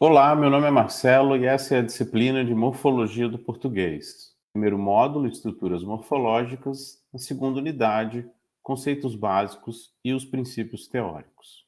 Olá, meu nome é Marcelo e essa é a disciplina de Morfologia do Português. Primeiro módulo, Estruturas Morfológicas. A segunda unidade, Conceitos Básicos e os Princípios Teóricos.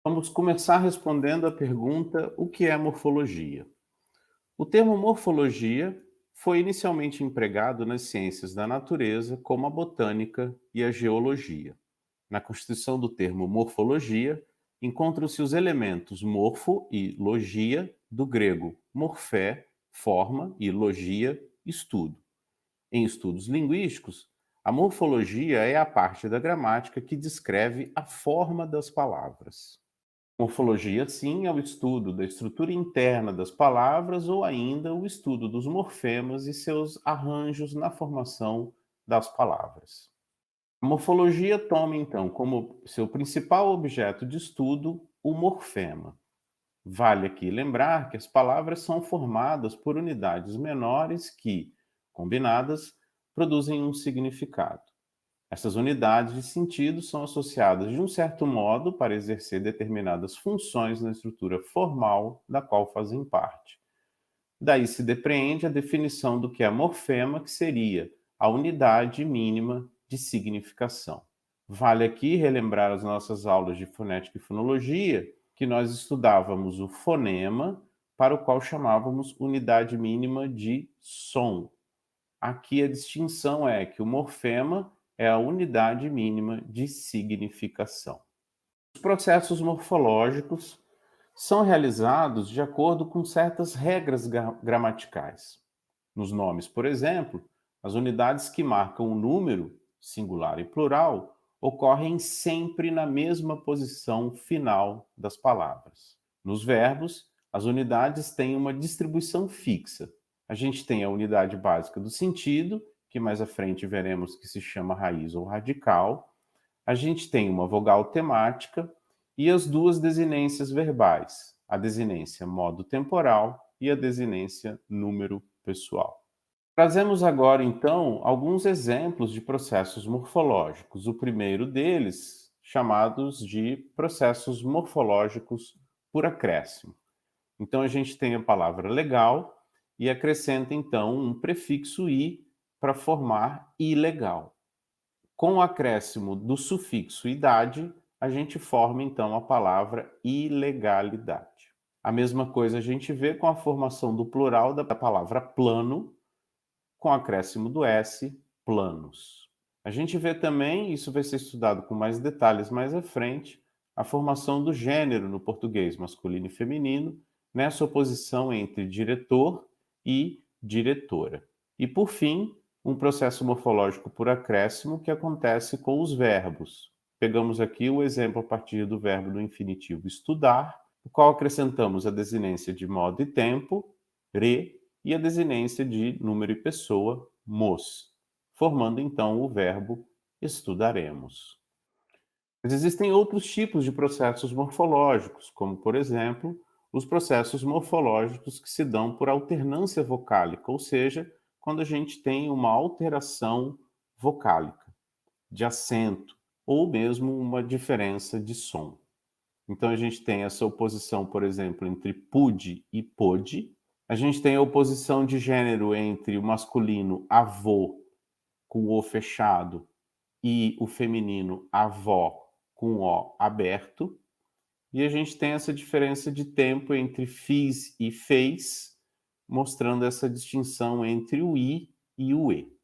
Vamos começar respondendo a pergunta: o que é morfologia? O termo morfologia foi inicialmente empregado nas ciências da natureza, como a botânica e a geologia. Na constituição do termo morfologia, encontram-se os elementos morfo e logia, do grego morfé, forma, e logia, estudo. Em estudos linguísticos, a morfologia é a parte da gramática que descreve a forma das palavras. Morfologia, sim, é o estudo da estrutura interna das palavras ou ainda o estudo dos morfemas e seus arranjos na formação das palavras. A morfologia toma, então, como seu principal objeto de estudo o morfema. Vale aqui lembrar que as palavras são formadas por unidades menores que, combinadas, produzem um significado. Essas unidades de sentido são associadas de um certo modo para exercer determinadas funções na estrutura formal da qual fazem parte. Daí se depreende a definição do que é morfema, que seria a unidade mínima de significação. Vale aqui relembrar as nossas aulas de fonética e fonologia, que nós estudávamos o fonema, para o qual chamávamos unidade mínima de som. Aqui a distinção é que o morfema é a unidade mínima de significação. Os processos morfológicos são realizados de acordo com certas regras gramaticais. Nos nomes, por exemplo, as unidades que marcam o número, singular e plural, ocorrem sempre na mesma posição final das palavras. Nos verbos, as unidades têm uma distribuição fixa. A gente tem a unidade básica do sentido, que mais à frente veremos que se chama raiz ou radical. A gente tem uma vogal temática e as duas desinências verbais, a desinência modo temporal e a desinência número pessoal. Trazemos agora, então, alguns exemplos de processos morfológicos. O primeiro deles, chamados de processos morfológicos por acréscimo. Então, a gente tem a palavra legal e acrescenta, então, um prefixo i para formar ilegal. Com o acréscimo do sufixo idade, a gente forma, então, a palavra ilegalidade. A mesma coisa a gente vê com a formação do plural da palavra plano, com acréscimo do S, planos. A gente vê também, isso vai ser estudado com mais detalhes mais à frente, a formação do gênero no português masculino e feminino, nessa oposição entre diretor e diretora. E, por fim, um processo morfológico por acréscimo que acontece com os verbos. Pegamos aqui o exemplo a partir do verbo do infinitivo estudar, o qual acrescentamos a desinência de modo e tempo, re, e a desinência de número e pessoa, mos, formando então o verbo estudaremos. Mas existem outros tipos de processos morfológicos, como, por exemplo, os processos morfológicos que se dão por alternância vocálica, ou seja, quando a gente tem uma alteração vocálica, de acento, ou mesmo uma diferença de som. Então a gente tem essa oposição, por exemplo, entre pude e pôde. A gente tem a oposição de gênero entre o masculino avô, com o O fechado, e o feminino avó, com o O aberto. E a gente tem essa diferença de tempo entre fiz e fez, mostrando essa distinção entre o I e o E.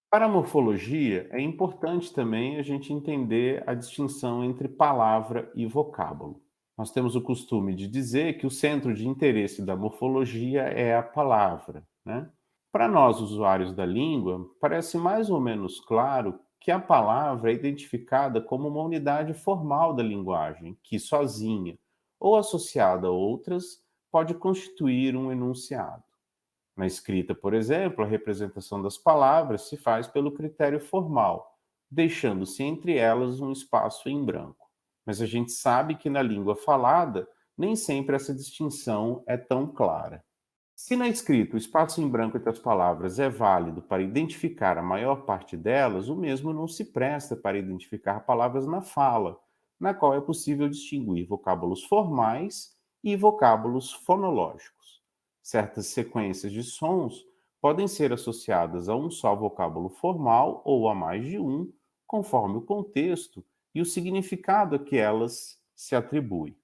Para a morfologia, é importante também a gente entender a distinção entre palavra e vocábulo. Nós temos o costume de dizer que o centro de interesse da morfologia é a palavra, né? Para nós, usuários da língua, parece mais ou menos claro que a palavra é identificada como uma unidade formal da linguagem, que sozinha ou associada a outras pode constituir um enunciado. Na escrita, por exemplo, a representação das palavras se faz pelo critério formal, deixando-se entre elas um espaço em branco. Mas a gente sabe que na língua falada, nem sempre essa distinção é tão clara. Se na escrita o espaço em branco entre as palavras é válido para identificar a maior parte delas, o mesmo não se presta para identificar palavras na fala, na qual é possível distinguir vocábulos formais e vocábulos fonológicos. Certas sequências de sons podem ser associadas a um só vocábulo formal ou a mais de um, conforme o contexto e o significado a que elas se atribuem.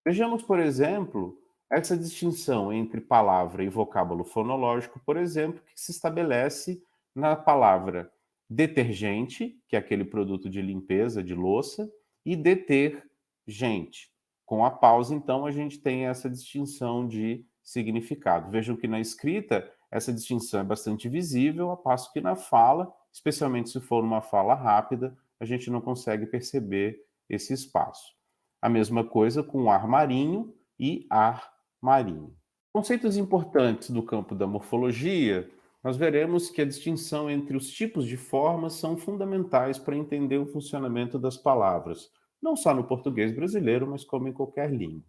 Vejamos, por exemplo, essa distinção entre palavra e vocábulo fonológico, por exemplo, que se estabelece na palavra detergente, que é aquele produto de limpeza de louça, e detergente. Com a pausa, então, a gente tem essa distinção de significado. Vejam que na escrita essa distinção é bastante visível, a passo que na fala, especialmente se for uma fala rápida, a gente não consegue perceber esse espaço. A mesma coisa com ar marinho e ar marinho. Conceitos importantes do campo da morfologia, nós veremos que a distinção entre os tipos de formas são fundamentais para entender o funcionamento das palavras, não só no português brasileiro, mas como em qualquer língua.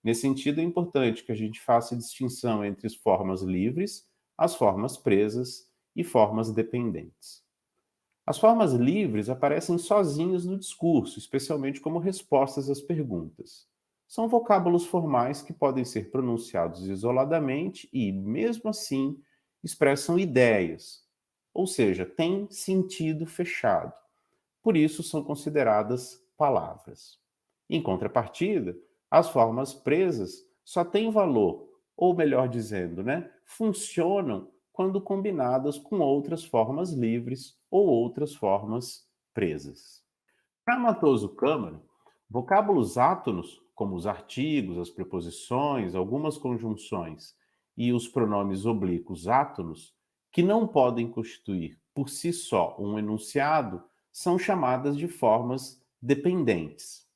Nesse sentido, é importante que a gente faça a distinção entre as formas livres, as formas presas e formas dependentes. As formas livres aparecem sozinhas no discurso, especialmente como respostas às perguntas. São vocábulos formais que podem ser pronunciados isoladamente e, mesmo assim, expressam ideias, ou seja, têm sentido fechado. Por isso, são consideradas palavras. Em contrapartida, as formas presas só têm valor, ou melhor dizendo, funcionam quando combinadas com outras formas livres ou outras formas presas. Para Matoso Câmara, vocábulos átonos, como os artigos, as preposições, algumas conjunções e os pronomes oblíquos átonos, que não podem constituir por si só um enunciado, são chamadas de formas dependentes.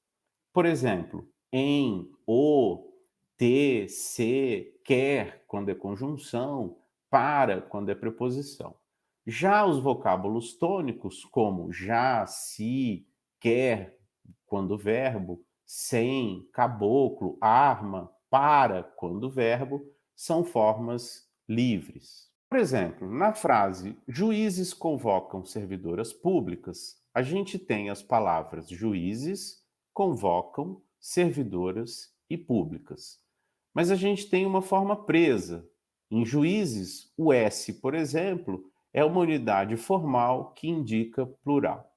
Por exemplo, em, o, te, se, quer, quando é conjunção, para, quando é preposição. Já os vocábulos tônicos, como já, se, quer, quando verbo, sem, caboclo, arma, para, quando verbo, são formas livres. Por exemplo, na frase juízes convocam servidoras públicas, a gente tem as palavras juízes, convocam, servidoras e públicas. Mas a gente tem uma forma presa. Em juízes, o S, por exemplo, é uma unidade formal que indica plural.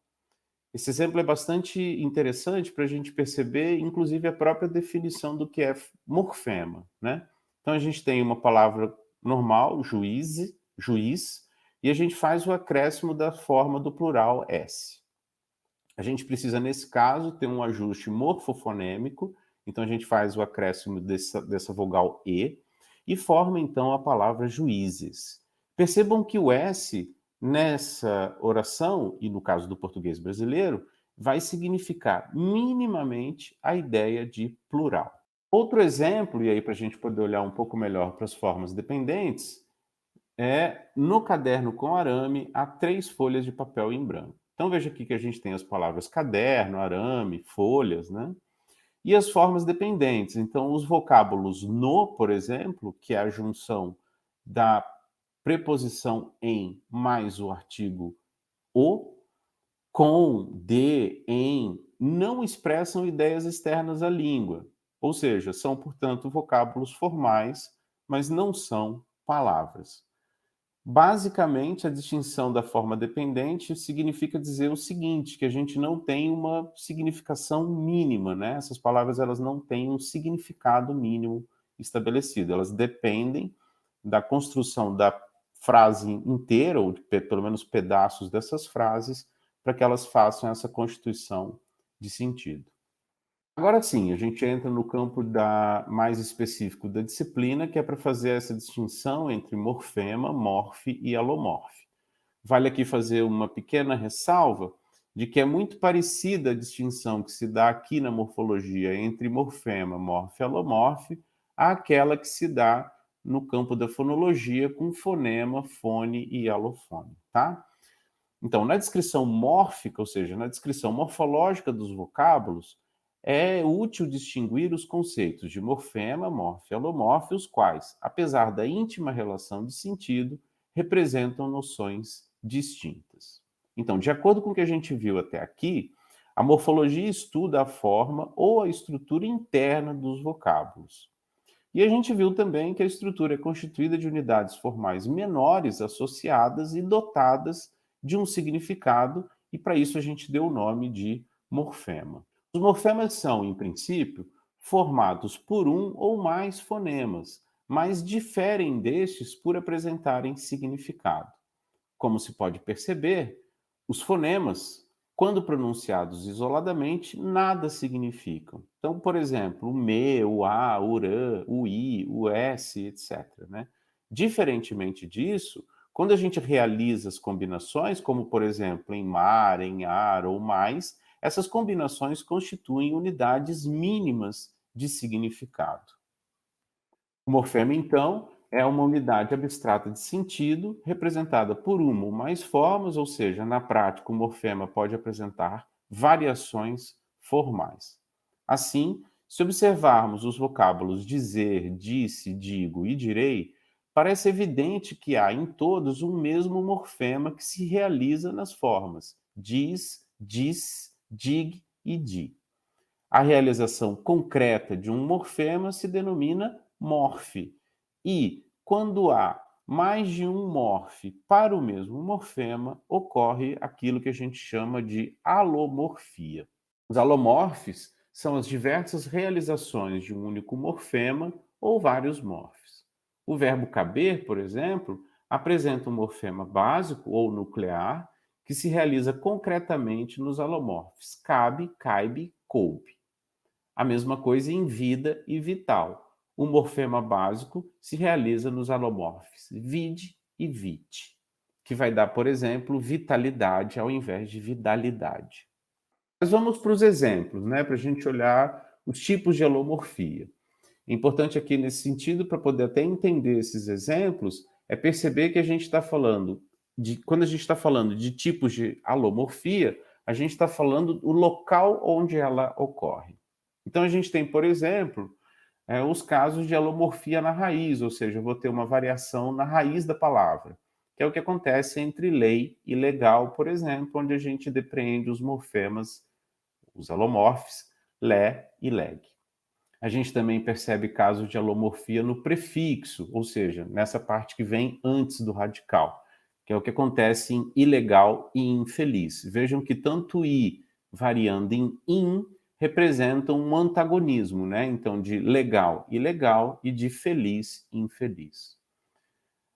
Esse exemplo é bastante interessante para a gente perceber, inclusive, a própria definição do que é morfema, Então, a gente tem uma palavra normal, juiz, e a gente faz o acréscimo da forma do plural S. A gente precisa, nesse caso, ter um ajuste morfofonêmico, então a gente faz o acréscimo dessa vogal e forma, então, a palavra juízes. Percebam que o S, nessa oração, e no caso do português brasileiro, vai significar minimamente a ideia de plural. Outro exemplo, e aí para a gente poder olhar um pouco melhor para as formas dependentes, é no caderno com arame, há 3 folhas de papel em branco. Então veja aqui que a gente tem as palavras caderno, arame, folhas, E as formas dependentes. Então, os vocábulos no, por exemplo, que é a junção da preposição em mais o artigo o, com, de, em, não expressam ideias externas à língua. Ou seja, são, portanto, vocábulos formais, mas não são palavras. Basicamente, a distinção da forma dependente significa dizer o seguinte, que a gente não tem uma significação mínima, Essas palavras elas não têm um significado mínimo estabelecido, elas dependem da construção da frase inteira, ou pelo menos pedaços dessas frases, para que elas façam essa constituição de sentido. Agora sim, a gente entra no campo mais específico da disciplina, que é para fazer essa distinção entre morfema, morfe e alomorfe. Vale aqui fazer uma pequena ressalva de que é muito parecida a distinção que se dá aqui na morfologia entre morfema, morfe e alomorfe, àquela que se dá no campo da fonologia com fonema, fone e alofone, tá? Então, na descrição mórfica, ou seja, na descrição morfológica dos vocábulos, é útil distinguir os conceitos de morfema, morfe e alomorfe, os quais, apesar da íntima relação de sentido, representam noções distintas. Então, de acordo com o que a gente viu até aqui, A morfologia estuda a forma ou a estrutura interna dos vocábulos. E a gente viu também que a estrutura é constituída de unidades formais menores associadas e dotadas de um significado, e para isso a gente deu o nome de morfema. Os morfemas são, em princípio, formados por um ou mais fonemas, mas diferem destes por apresentarem significado. Como se pode perceber, os fonemas, quando pronunciados isoladamente, nada significam. Então, por exemplo, o me, o a, o rã, o i, o s, etc., né? Diferentemente disso, quando a gente realiza as combinações, como por exemplo em mar, em ar ou mais, essas combinações constituem unidades mínimas de significado. O morfema, então, é uma unidade abstrata de sentido representada por uma ou mais formas, ou seja, na prática, o morfema pode apresentar variações formais. Assim, se observarmos os vocábulos dizer, disse, digo e direi, parece evidente que há em todos um mesmo morfema que se realiza nas formas diz, diz, dig e di. A realização concreta de um morfema se denomina morfe. E, quando há mais de um morfe para o mesmo morfema, ocorre aquilo que a gente chama de alomorfia. Os alomorfes são as diversas realizações de um único morfema ou vários morfes. O verbo caber, por exemplo, apresenta um morfema básico ou nuclear que se realiza concretamente nos alomorfes cabe, caibe, coube. A mesma coisa em vida e vital. O morfema básico se realiza nos alomorfes vide e vite, que vai dar, por exemplo, vitalidade ao invés de vidalidade. Mas vamos para os exemplos, né, para a gente olhar os tipos de alomorfia. É importante aqui nesse sentido, para poder até entender esses exemplos, é perceber que a gente está falando quando a gente está falando de tipos de alomorfia, a gente está falando do local onde ela ocorre. Então a gente tem, por exemplo, os casos de alomorfia na raiz, ou seja, eu vou ter uma variação na raiz da palavra, que é o que acontece entre lei e legal, por exemplo, onde a gente depreende os morfemas, os alomorfes, lé e leg. A gente também percebe casos de alomorfia no prefixo, ou seja, nessa parte que vem antes do radical, que é o que acontece em ilegal e infeliz. Vejam que tanto i variando em in representam um antagonismo, né? Então, de legal, ilegal e de feliz, infeliz.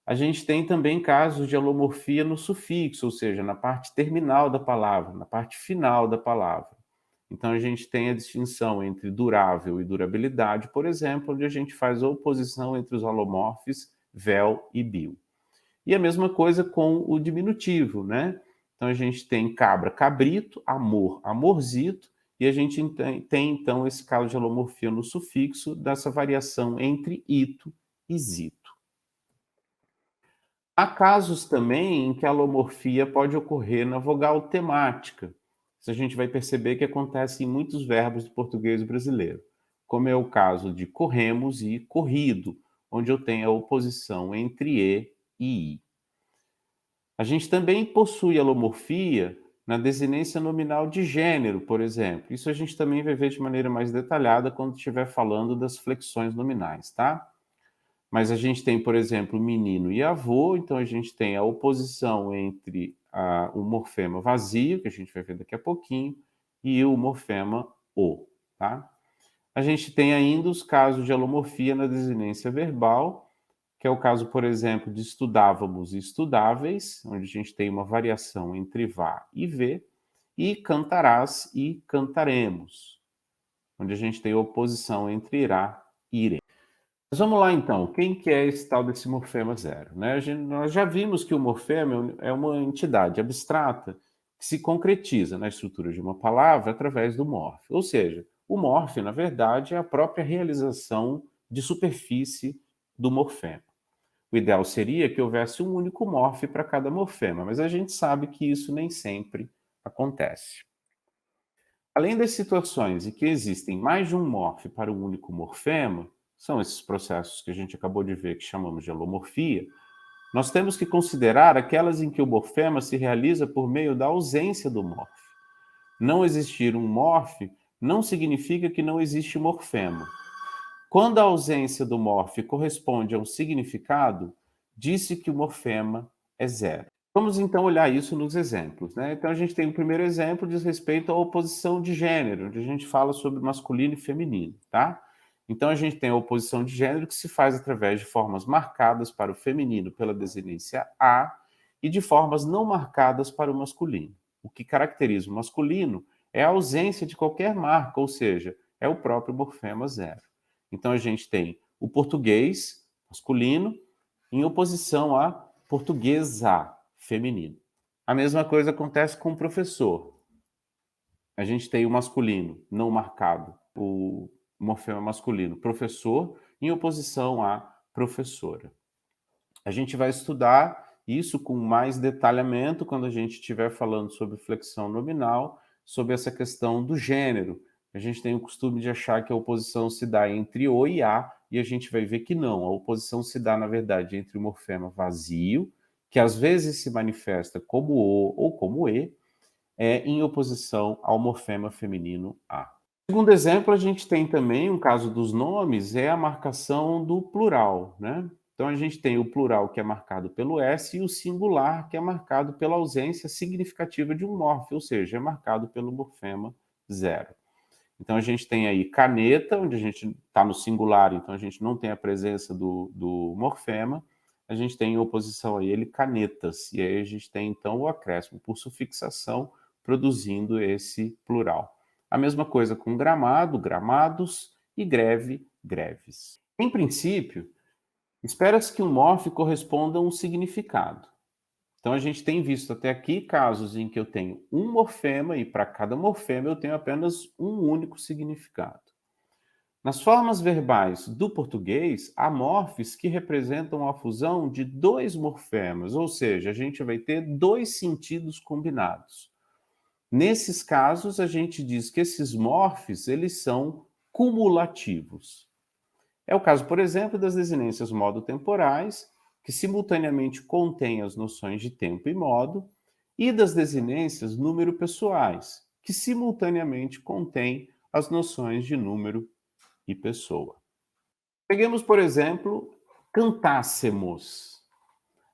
A gente tem também casos de alomorfia no sufixo, ou seja, na parte terminal da palavra, na parte final da palavra. Então, a gente tem a distinção entre durável e durabilidade, por exemplo, onde a gente faz a oposição entre os alomorfes vel e bil. E a mesma coisa com o diminutivo, né? Então, a gente tem cabra, cabrito, amor, amorzito, e a gente tem então, esse caso de alomorfia no sufixo, dessa variação entre ito e zito. Há casos também em que a alomorfia pode ocorrer na vogal temática. Isso a gente vai perceber que acontece em muitos verbos do português brasileiro, como é o caso de corremos e corrido, onde eu tenho a oposição entre e i. A gente também possui alomorfia na desinência nominal de gênero, por exemplo. Isso a gente também vai ver de maneira mais detalhada quando estiver falando das flexões nominais, tá? Mas a gente tem, por exemplo, menino e avô, então a gente tem a oposição entre o morfema vazio, que a gente vai ver daqui a pouquinho, e o morfema o, tá? A gente tem ainda os casos de alomorfia na desinência verbal, que é o caso, por exemplo, de estudávamos e estudáveis, onde a gente tem uma variação entre vá e vê, e cantarás e cantaremos, onde a gente tem a oposição entre irá e iremos. Mas vamos lá então, quem que é esse tal desse morfema zero? Né? Nós já vimos que o morfema é uma entidade abstrata que se concretiza na estrutura de uma palavra através do morfe. Ou seja, o morfe, na verdade, é a própria realização de superfície do morfema. O ideal seria que houvesse um único morfe para cada morfema, mas a gente sabe que isso nem sempre acontece. Além das situações em que existem mais de um morfe para um único morfema, são esses processos que a gente acabou de ver que chamamos de alomorfia, nós temos que considerar aquelas em que o morfema se realiza por meio da ausência do morfe. Não existir um morfe não significa que não existe morfema. Quando a ausência do morfe corresponde a um significado, disse que o morfema é zero. Vamos então olhar isso nos exemplos, né? Então a gente tem o primeiro exemplo diz respeito à oposição de gênero, onde a gente fala sobre masculino e feminino, tá? Então a gente tem a oposição de gênero que se faz através de formas marcadas para o feminino pela desinência a e de formas não marcadas para o masculino. O que caracteriza o masculino é a ausência de qualquer marca, ou seja, é o próprio morfema zero. Então a gente tem o português masculino em oposição a portuguesa feminino. A mesma coisa acontece com o professor. A gente tem o masculino não marcado, o morfema masculino, professor, em oposição a professora. A gente vai estudar isso com mais detalhamento quando a gente estiver falando sobre flexão nominal, sobre essa questão do gênero. A gente tem o costume de achar que a oposição se dá entre o e a, e a gente vai ver que não. A oposição se dá, na verdade, entre o morfema vazio, que às vezes se manifesta como o ou como e, em oposição ao morfema feminino a. Segundo exemplo, a gente tem também um caso dos nomes, é a marcação do plural, né? Então a gente tem o plural que é marcado pelo S e o singular que é marcado pela ausência significativa de um morfe, ou seja, é marcado pelo morfema zero. Então a gente tem aí caneta, onde a gente está no singular, então a gente não tem a presença do morfema, a gente tem em oposição a ele canetas, e aí a gente tem então o acréscimo por sufixação, produzindo esse plural. A mesma coisa com gramado, gramados, e greve, greves. Em princípio, espera-se que um morfe corresponda a um significado. Então a gente tem visto até aqui casos em que eu tenho um morfema e para cada morfema eu tenho apenas um único significado. Nas formas verbais do português, há morfes que representam a fusão de dois morfemas, ou seja, a gente vai ter dois sentidos combinados. Nesses casos, a gente diz que esses morfes, eles são cumulativos. É o caso, por exemplo, das desinências modo-temporais, que simultaneamente contêm as noções de tempo e modo, e das desinências número-pessoais, que simultaneamente contêm as noções de número e pessoa. Peguemos, por exemplo, cantássemos.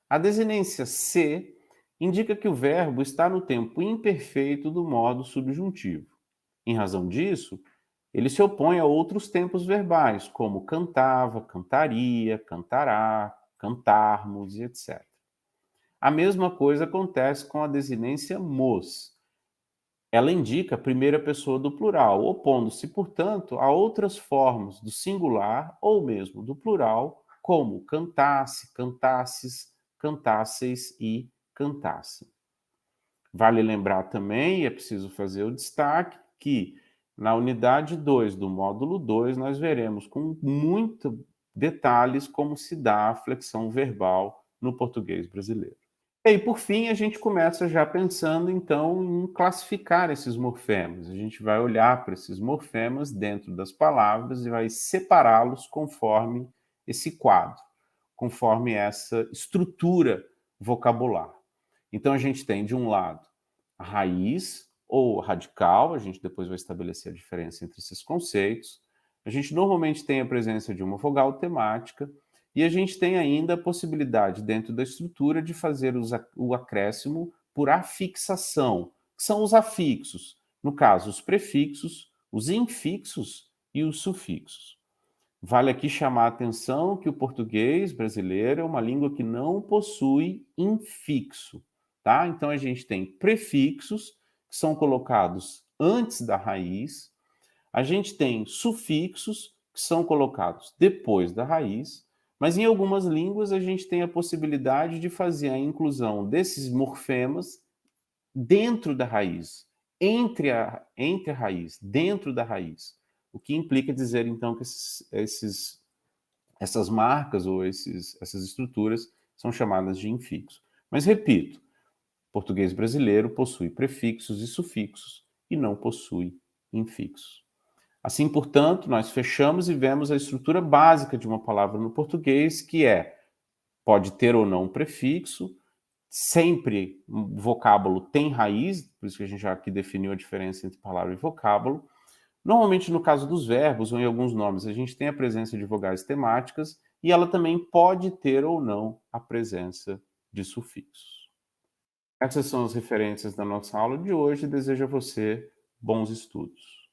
A desinência se indica que o verbo está no tempo imperfeito do modo subjuntivo. Em razão disso, ele se opõe a outros tempos verbais, como cantava, cantaria, cantará, cantarmos e etc. A mesma coisa acontece com a desinência mos. Ela indica a primeira pessoa do plural, opondo-se, portanto, a outras formas do singular ou mesmo do plural, como cantasse, cantasses, cantasseis e cantassem. Vale lembrar também, e é preciso fazer o destaque, que na unidade 2 do módulo 2 nós veremos com muitos detalhes como se dá a flexão verbal no português brasileiro. E aí, por fim, a gente começa já pensando, então, em classificar esses morfemas. A gente vai olhar para esses morfemas dentro das palavras e vai separá-los conforme esse quadro, conforme essa estrutura vocabular. Então, a gente tem, de um lado, a raiz ou radical, a gente depois vai estabelecer a diferença entre esses conceitos. A gente normalmente tem a presença de uma vogal temática, e a gente tem ainda a possibilidade, dentro da estrutura, de fazer o acréscimo por afixação, que são os afixos. No caso, os prefixos, os infixos e os sufixos. Vale aqui chamar a atenção que o português brasileiro é uma língua que não possui infixo, tá? Então a gente tem prefixos que são colocados antes da raiz, a gente tem sufixos que são colocados depois da raiz, mas em algumas línguas a gente tem a possibilidade de fazer a inclusão desses morfemas dentro da raiz, entre a raiz, dentro da raiz. O que implica dizer, então, que essas marcas ou essas estruturas são chamadas de infixo. Mas, repito, o português brasileiro possui prefixos e sufixos e não possui infixos. Assim, portanto, nós fechamos e vemos a estrutura básica de uma palavra no português, que é, pode ter ou não um prefixo, sempre o vocábulo tem raiz, por isso que a gente já aqui definiu a diferença entre palavra e vocábulo. Normalmente, no caso dos verbos ou em alguns nomes, a gente tem a presença de vogais temáticas e ela também pode ter ou não a presença de sufixos. Essas são as referências da nossa aula de hoje. Desejo a você bons estudos.